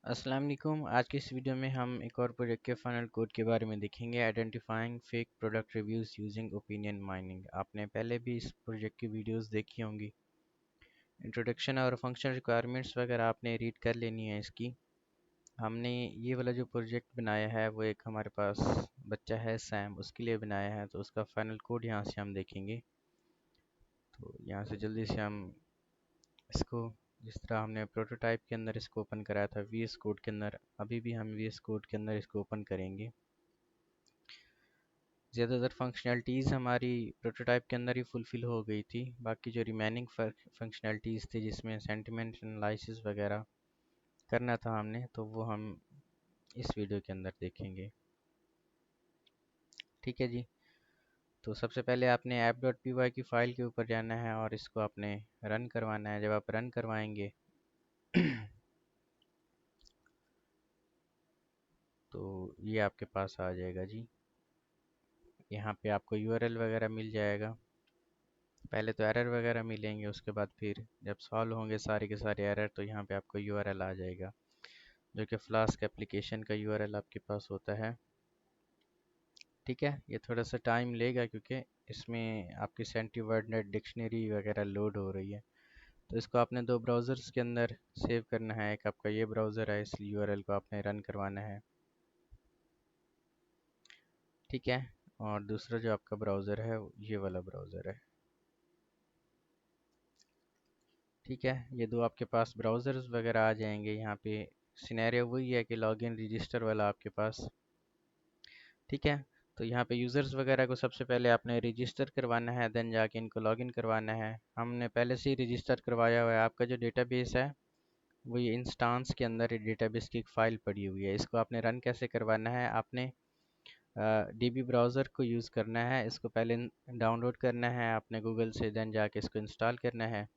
अस्सलाम वालेकुम। आज की इस वीडियो में हम एक और प्रोजेक्ट के फाइनल कोड के बारे में देखेंगे। Identifying fake product reviews using opinion mining. आपने पहले भी इस प्रोजेक्ट की वीडियोस देखी होंगी। इंट्रोडक्शन और फंक्शन रिक्वायरमेंट्स वगैरह आपने रीड कर लेनी है इसकी। हमने ये वाला जो प्रोजेक्ट बनाया है वो एक हमारे पास बच्चा है सैम, उसके लिए बनाया है, तो उसका फाइनल कोड यहाँ से हम देखेंगे। तो यहाँ से जल्दी से हम इसको, जिस तरह हमने प्रोटोटाइप के अंदर इसको ओपन कराया था वीएस कोड के अंदर, अभी भी हम वीएस कोड के अंदर इसको ओपन करेंगे। ज़्यादातर फंक्शनैलिटीज़ हमारी प्रोटोटाइप के अंदर ही फुलफ़िल हो गई थी। बाकी जो रिमेनिंग फंक्शनैलिटीज़ थी जिसमें सेंटिमेंट एनालिसिस वगैरह करना था हमने, तो वो हम इस वीडियो के अंदर देखेंगे। ठीक है जी। तो सबसे पहले आपने app.py की फ़ाइल के ऊपर जाना है और इसको आपने रन करवाना है। जब आप रन करवाएंगे तो ये आपके पास आ जाएगा जी। यहाँ पे आपको यूआरएल वगैरह मिल जाएगा। पहले तो एरर वगैरह मिलेंगे, उसके बाद फिर जब सॉल्व होंगे सारे के सारे एरर तो यहाँ पे आपको यूआरएल आ जाएगा, जो कि फ्लास्क एप्लीकेशन का यूआरएल आपके पास होता है। ठीक है, ये थोड़ा सा टाइम लेगा क्योंकि इसमें आपकी सेंटीवर्डनेट डिक्शनरी वगैरह लोड हो रही है। तो इसको आपने दो ब्राउज़र्स के अंदर सेव करना है। एक आपका ये ब्राउज़र है, इस यूआरएल को आपने रन करवाना है। ठीक है, और दूसरा जो आपका ब्राउज़र है ये वाला ब्राउज़र है। ठीक है, ये दो आपके पास ब्राउज़र्स वगैरह आ जाएंगे। यहाँ पे सिनेरियो वही है कि लॉगिन रजिस्टर वाला आपके पास। ठीक है, तो यहाँ पे यूज़र्स वगैरह को सबसे पहले आपने रजिस्टर करवाना है, देन जाके इनको लॉगिन करवाना है। हमने पहले से ही रजिस्टर करवाया हुआ है। आपका जो डेटाबेस है वो ये इंस्टांस के अंदर डेटाबेस की एक फ़ाइल पड़ी हुई है। इसको आपने रन कैसे करवाना है, आपने डीबी ब्राउज़र को यूज़ करना है। इसको पहले डाउनलोड करना है आपने गूगल से, देन जाके इसको इंस्टॉल करना है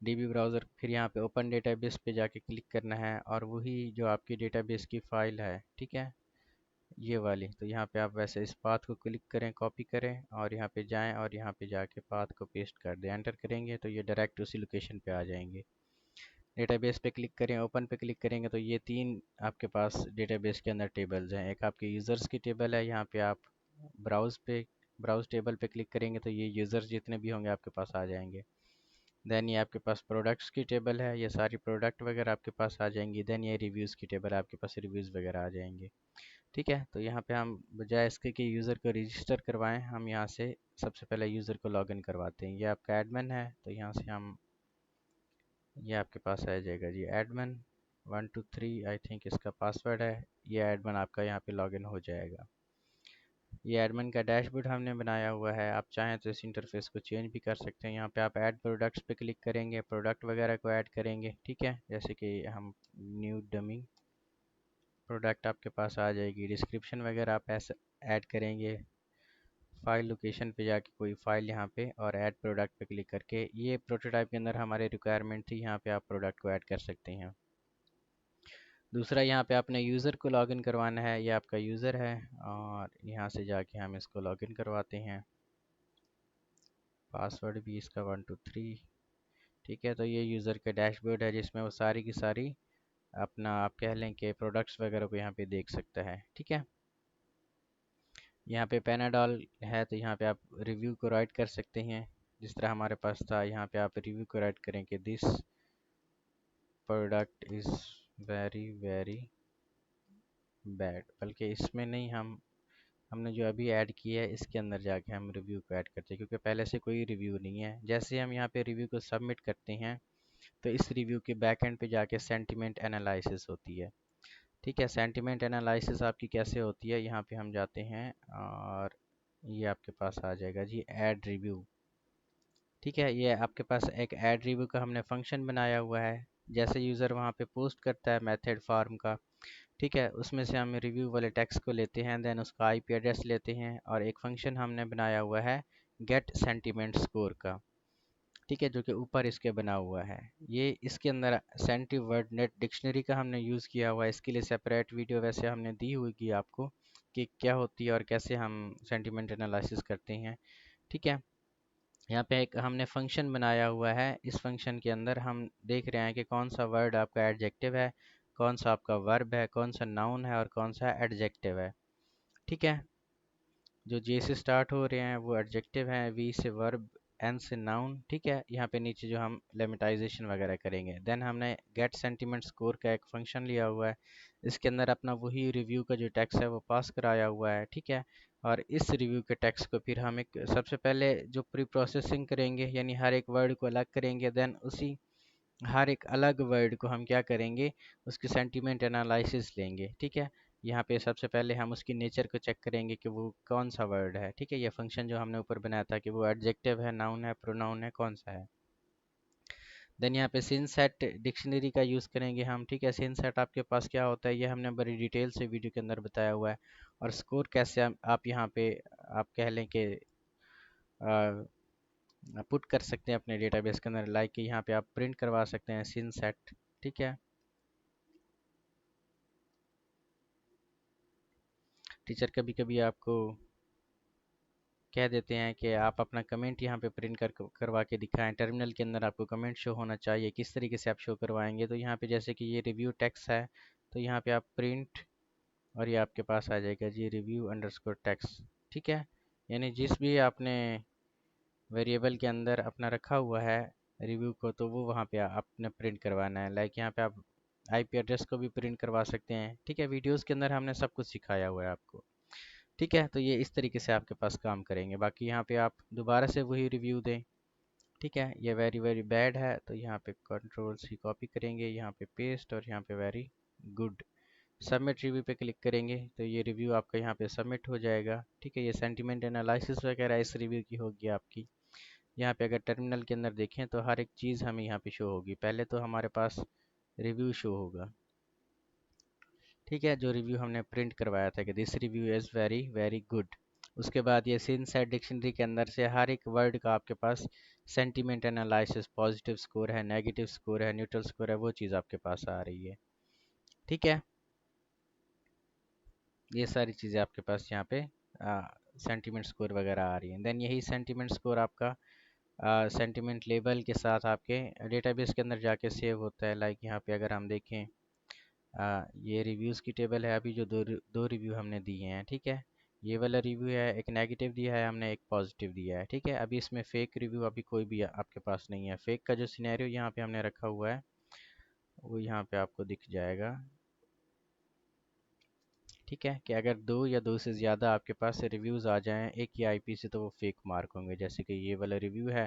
डीबी ब्राउज़र। फिर यहाँ पे ओपन डेटाबेस पे जाके क्लिक करना है और वही जो आपकी डेटाबेस की फ़ाइल है, ठीक है, ये वाली। तो यहाँ पे आप वैसे इस पाथ को क्लिक करें, कॉपी करें और यहाँ पे जाएं और यहाँ पे जाके पाथ को पेस्ट कर दें। एंटर करेंगे तो ये डायरेक्ट उसी लोकेशन पे आ जाएंगे। डेटाबेस पे क्लिक करें, ओपन पे क्लिक करेंगे तो ये तीन आपके पास डेटाबेस के अंदर टेबल्स हैं। एक आपके यूज़र्स की टेबल है, यहाँ पे आप ब्राउज़ टेबल पे क्लिक करेंगे तो ये यूज़र्स जितने भी होंगे आपके पास आ जाएंगे। देन ये आपके पास प्रोडक्ट्स की टेबल है, ये सारी प्रोडक्ट वगैरह आपके पास आ जाएंगी। देन ये रिव्यूज़ की टेबल है, आपके पास रिव्यूज़ वगैरह आ जाएंगे। ठीक है, तो यहाँ पे हम बजाय इसके कि यूज़र को रजिस्टर करवाएं, हम यहाँ से सबसे पहले यूज़र को लॉगिन करवाते हैं। ये आपका एडमिन है, तो यहाँ से हम, ये आपके पास आ जाएगा जी एडमिन 123 आई थिंक इसका पासवर्ड है। ये एडमिन आपका यहाँ पे लॉगिन हो जाएगा। ये एडमिन का डैशबोर्ड हमने बनाया हुआ है। आप चाहें तो इस इंटरफेस को चेंज भी कर सकते हैं। यहाँ पे आप ऐड प्रोडक्ट्स पे क्लिक करेंगे, प्रोडक्ट वगैरह को ऐड करेंगे। ठीक है, जैसे कि हम न्यू डमी प्रोडक्ट आपके पास आ जाएगी। डिस्क्रिप्शन वगैरह आप ऐसे ऐड करेंगे। फाइल लोकेशन पे जाके कोई फाइल यहाँ पे और ऐड प्रोडक्ट पे क्लिक करके, ये प्रोटोटाइप के अंदर हमारे रिक्वायरमेंट थी, यहाँ पे आप प्रोडक्ट को ऐड कर सकते हैं। दूसरा यहाँ पे आपने यूज़र को लॉगिन करवाना है। ये आपका यूज़र है और यहाँ से जाके हम इसको लॉगिन करवाते हैं। पासवर्ड भी इसका 123। ठीक है, तो ये यूज़र का डैशबोर्ड है जिसमें वो सारी की सारी अपना, आप कह लें कि प्रोडक्ट्स वगैरह को यहाँ पे देख सकता है। ठीक है, यहाँ पे पैनाडॉल है तो यहाँ पे आप रिव्यू को राइट कर सकते हैं जिस तरह हमारे पास था। यहाँ पे आप रिव्यू को राइट करें कि this product is very very bad, बल्कि इसमें नहीं, हमने जो अभी ऐड किया है इसके अंदर जाके हम रिव्यू को ऐड करते हैं, क्योंकि पहले से कोई रिव्यू नहीं है। जैसे हम यहाँ पे रिव्यू को सबमिट करते हैं तो इस रिव्यू के बैक एंड पे जाके सेंटिमेंट एनालिसिस होती है। ठीक है, सेंटिमेंट एनालिसिस आपकी कैसे होती है, यहाँ पे हम जाते हैं और ये आपके पास आ जाएगा जी ऐड रिव्यू। ठीक है, ये आपके पास एक ऐड रिव्यू का हमने फंक्शन बनाया हुआ है। जैसे यूज़र वहाँ पे पोस्ट करता है मेथड फॉर्म का, ठीक है, उसमें से हम रिव्यू वाले टेक्स्ट को लेते हैं, देन उसका आईपी एड्रेस लेते हैं और एक फंक्शन हमने बनाया हुआ है गेट सेंटिमेंट स्कोर का। ठीक है, जो कि ऊपर इसके बना हुआ है। ये इसके अंदर सेंटी वर्ड नेट डिक्शनरी का हमने यूज़ किया हुआ है। इसके लिए सेपरेट वीडियो वैसे हमने दी हुई की आपको कि क्या होती है और कैसे हम सेंटिमेंट एनालिसिस करते हैं। ठीक है, यहाँ पे एक हमने फंक्शन बनाया हुआ है। इस फंक्शन के अंदर हम देख रहे हैं कि कौन सा वर्ड आपका एडजेक्टिव है, कौन सा आपका वर्ब है, कौन सा नाउन है और कौन सा एडजेक्टिव है। ठीक है, जो जे से स्टार्ट हो रहे हैं वो एडजेक्टिव हैं, वी से वर्ब, एन से नाउन। ठीक है, यहाँ पे नीचे जो हम लेमेटाइजेशन वगैरह करेंगे। देन हमने गेट सेंटिमेंट स्कोर का एक फंक्शन लिया हुआ है। इसके अंदर अपना वही रिव्यू का जो टेक्स्ट है वो पास कराया हुआ है। ठीक है, और इस रिव्यू के टेक्स्ट को फिर हम एक सबसे पहले जो प्री प्रोसेसिंग करेंगे, यानी हर एक वर्ड को अलग करेंगे। देन उसी हर एक अलग वर्ड को हम क्या करेंगे, उसकी सेंटीमेंट एनालिसिस लेंगे। ठीक है, यहाँ पे सबसे पहले हम उसकी नेचर को चेक करेंगे कि वो कौन सा वर्ड है। ठीक है, ये फंक्शन जो हमने ऊपर बनाया था कि वो एडजेक्टिव है, नाउन है, प्रोनाउन है, कौन सा है। देन यहाँ पे सिन सेट डिक्शनरी का यूज़ करेंगे हम। ठीक है, सिन सेट आपके पास क्या होता है ये हमने बड़ी डिटेल से वीडियो के अंदर बताया हुआ है। और स्कोर कैसे आप यहाँ पे आप कह लें कि पुट कर सकते हैं अपने डेटाबेस के अंदर, लाइक कि यहाँ पे आप प्रिंट करवा सकते हैं सिन सेट। ठीक है, टीचर कभी कभी आपको कह देते हैं कि आप अपना कमेंट यहाँ पे प्रिंट करवा के दिखाएं। टर्मिनल के अंदर आपको कमेंट शो होना चाहिए, किस तरीके से आप शो करवाएंगे। तो यहाँ पे जैसे कि ये रिव्यू टेक्स्ट है, तो यहाँ पे आप प्रिंट और ये आपके पास आ जाएगा जी रिव्यू अंडरस्कोर टेक्स्ट। ठीक है, यानी जिस भी आपने वेरिएबल के अंदर अपना रखा हुआ है रिव्यू को, तो वो वहाँ पे आपने प्रिंट करवाना है। लाइक यहाँ पे आप आईपी एड्रेस को भी प्रिंट करवा सकते हैं। ठीक है, वीडियोस के अंदर हमने सब कुछ सिखाया हुआ है आपको। ठीक है, तो ये इस तरीके से आपके पास काम करेंगे। बाकी यहाँ पे आप दोबारा से वही रिव्यू दें। ठीक है, ये वेरी वेरी बैड है, तो यहाँ पे कंट्रोल सी कॉपी करेंगे, यहाँ पे पेस्ट और यहाँ पे वेरी गुड। सबमिट रिव्यू पे क्लिक करेंगे तो ये रिव्यू आपका यहाँ पे सबमिट हो जाएगा। ठीक है, ये सेंटीमेंट एनालिसिस वगैरह इस रिव्यू की होगी आपकी। यहाँ पे अगर टर्मिनल के अंदर देखें तो हर एक चीज़ हमें यहाँ पे शो होगी। पहले तो हमारे पास रिव्यू शो होगा। ठीक है, जो रिव्यू हमने प्रिंट करवाया था कि this review is very very good. उसके बाद ये सिन सेट डिक्शनरी के अंदर से हर एक वर्ड का आपके पास सेंटीमेंट एनालिसिस, पॉजिटिव स्कोर है, नेगेटिव स्कोर है, न्यूट्रल स्कोर है, वो चीज़ आपके पास आ रही है। ठीक है, ये सारी चीज़ें आपके पास यहाँ पे सेंटीमेंट स्कोर वगैरह आ रही हैं। देन यही सेंटीमेंट स्कोर आपका सेंटीमेंट लेबल के साथ आपके डेटाबेस के अंदर जाके सेव होता है। लाइक यहाँ पे अगर हम देखें, ये रिव्यूज़ की टेबल है। अभी जो दो रिव्यू हमने दिए हैं, ठीक है, ये वाला रिव्यू है, एक नेगेटिव दिया है हमने, एक पॉजिटिव दिया है। ठीक है, अभी इसमें फेक रिव्यू अभी कोई भी आपके पास नहीं है। फेक का जो सिनेरियो यहाँ पे हमने रखा हुआ है वो यहाँ पे आपको दिख जाएगा। ठीक है, कि अगर दो या दो से ज़्यादा आपके पास रिव्यूज़ आ जाएं एक ही आईपी से तो वो फेक मार्क होंगे। जैसे कि ये वाला रिव्यू है,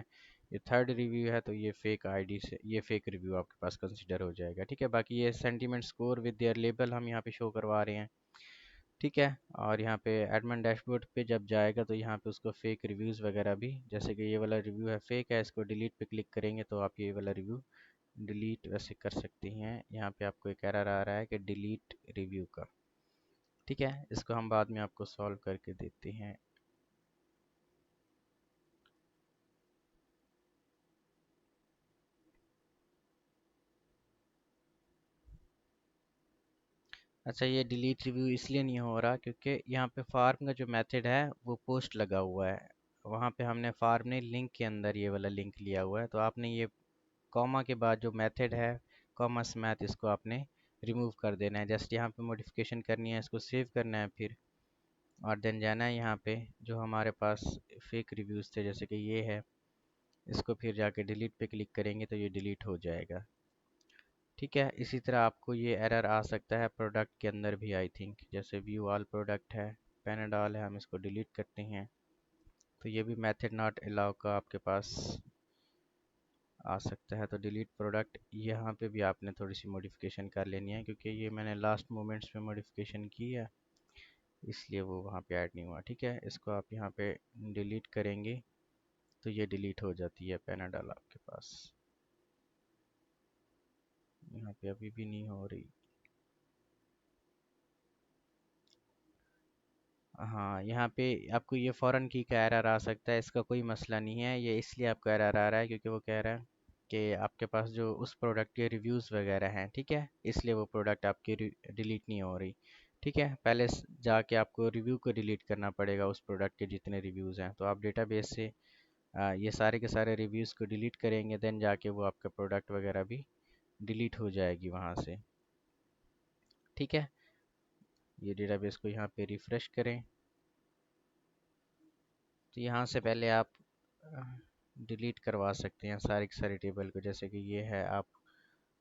ये थर्ड रिव्यू है, तो ये फेक आईडी से ये फेक रिव्यू आपके पास कंसिडर हो जाएगा। ठीक है, बाकी ये sentiment score with their label हम यहाँ पे शो करवा रहे हैं। ठीक है, और यहाँ पे एडमिन डैशबोर्ड पे जब जाएगा तो यहाँ पे उसको फेक रिव्यूज़ वगैरह भी, जैसे कि ये वाला रिव्यू है फेक है, इसको डिलीट पे क्लिक करेंगे तो आप ये वाला रिव्यू डिलीट वैसे कर सकती हैं। यहाँ पे आपको एक एरर आ रहा है कि डिलीट रिव्यू का। ठीक है, इसको हम बाद में आपको सॉल्व करके देते हैं। अच्छा, ये डिलीट रिव्यू इसलिए नहीं हो रहा क्योंकि यहाँ पे फार्म का जो मेथड है वो पोस्ट लगा हुआ है। वहाँ पे हमने फार्म ने लिंक के अंदर ये वाला लिंक लिया हुआ है, तो आपने ये कॉमा के बाद जो मेथड है कॉमर्स मैथ, इसको आपने रिमूव कर देना है। जस्ट यहाँ पे मॉडिफिकेशन करनी है, इसको सेव करना है फिर, और देन जाना है यहाँ पे जो हमारे पास फेक रिव्यूज़ थे जैसे कि ये है, इसको फिर जाके डिलीट पे क्लिक करेंगे तो ये डिलीट हो जाएगा। ठीक है, इसी तरह आपको ये एरर आ सकता है प्रोडक्ट के अंदर भी। आई थिंक जैसे व्यू ऑल प्रोडक्ट है, पैनाडॉल है, हम इसको डिलीट करते हैं तो ये भी मेथड नॉट अलाउ का आपके पास आ सकता है। तो डिलीट प्रोडक्ट यहाँ पे भी आपने थोड़ी सी मॉडिफिकेशन कर लेनी है क्योंकि ये मैंने लास्ट मोमेंट्स में मॉडिफिकेशन की है, इसलिए वो वहाँ पे ऐड नहीं हुआ। ठीक है, इसको आप यहाँ पे डिलीट करेंगे तो ये डिलीट हो जाती है पैनाडॉल आपके पास। यहाँ पे अभी भी नहीं हो रही। हाँ, यहाँ पे आपको ये फ़ॉरेन की का एरर आ सकता है, इसका कोई मसला नहीं है। ये इसलिए आपको एरर आ रहा है क्योंकि वो कह रहा है कि आपके पास जो उस प्रोडक्ट के रिव्यूज़ वगैरह हैं, ठीक है, इसलिए वो प्रोडक्ट आपकी डिलीट नहीं हो रही। ठीक है, पहले जाके आपको रिव्यू को डिलीट करना पड़ेगा उस प्रोडक्ट के जितने रिव्यूज़ हैं। तो आप डेटाबेस से ये सारे के सारे रिव्यूज़ को डिलीट करेंगे, देन जाके वो आपका प्रोडक्ट वगैरह भी डिलीट हो जाएगी वहाँ से। ठीक है, ये डेटाबेस को यहाँ पे रिफ़्रेश करें। तो यहाँ से पहले आप डिलीट करवा सकते हैं सारे के सारे टेबल को, जैसे कि ये है, आप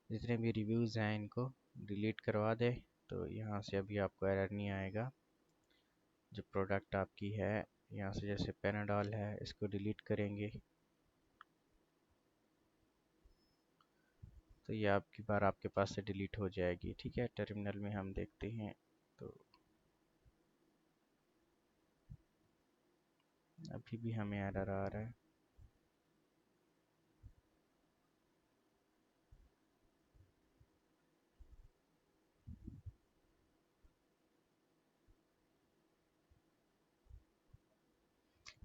जितने भी रिव्यूज़ हैं इनको डिलीट करवा दें। तो यहाँ से अभी आपको एरर नहीं आएगा। जो प्रोडक्ट आपकी है, यहाँ से जैसे पेनाडॉल है, इसको डिलीट करेंगे तो ये आपकी बार आपके पास से डिलीट हो जाएगी। ठीक है, टर्मिनल में हम देखते हैं तो अभी भी हमें एरर आ रहा है।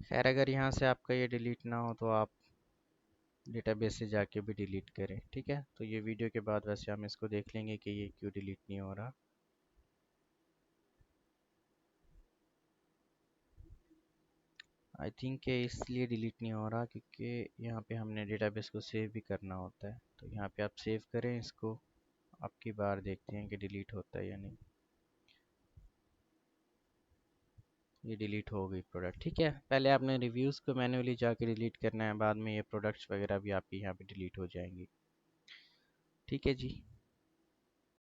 खैर, अगर यहाँ से आपका ये डिलीट ना हो तो आप डेटाबेस से जाके भी डिलीट करें। ठीक है, तो ये वीडियो के बाद वैसे हम इसको देख लेंगे कि ये क्यों डिलीट नहीं हो रहा। आई थिंक ये इसलिए डिलीट नहीं हो रहा क्योंकि यहाँ पे हमने डेटाबेस को सेव भी करना होता है। तो यहाँ पे आप सेव करें इसको, आपकी बार देखते हैं कि डिलीट होता है या नहीं। ये डिलीट हो गई प्रोडक्ट। ठीक है, पहले आपने रिव्यूज़ को मैन्युअली जाके डिलीट करना है, बाद में ये प्रोडक्ट्स वगैरह भी आपके यहाँ पे डिलीट हो जाएंगी। ठीक है जी।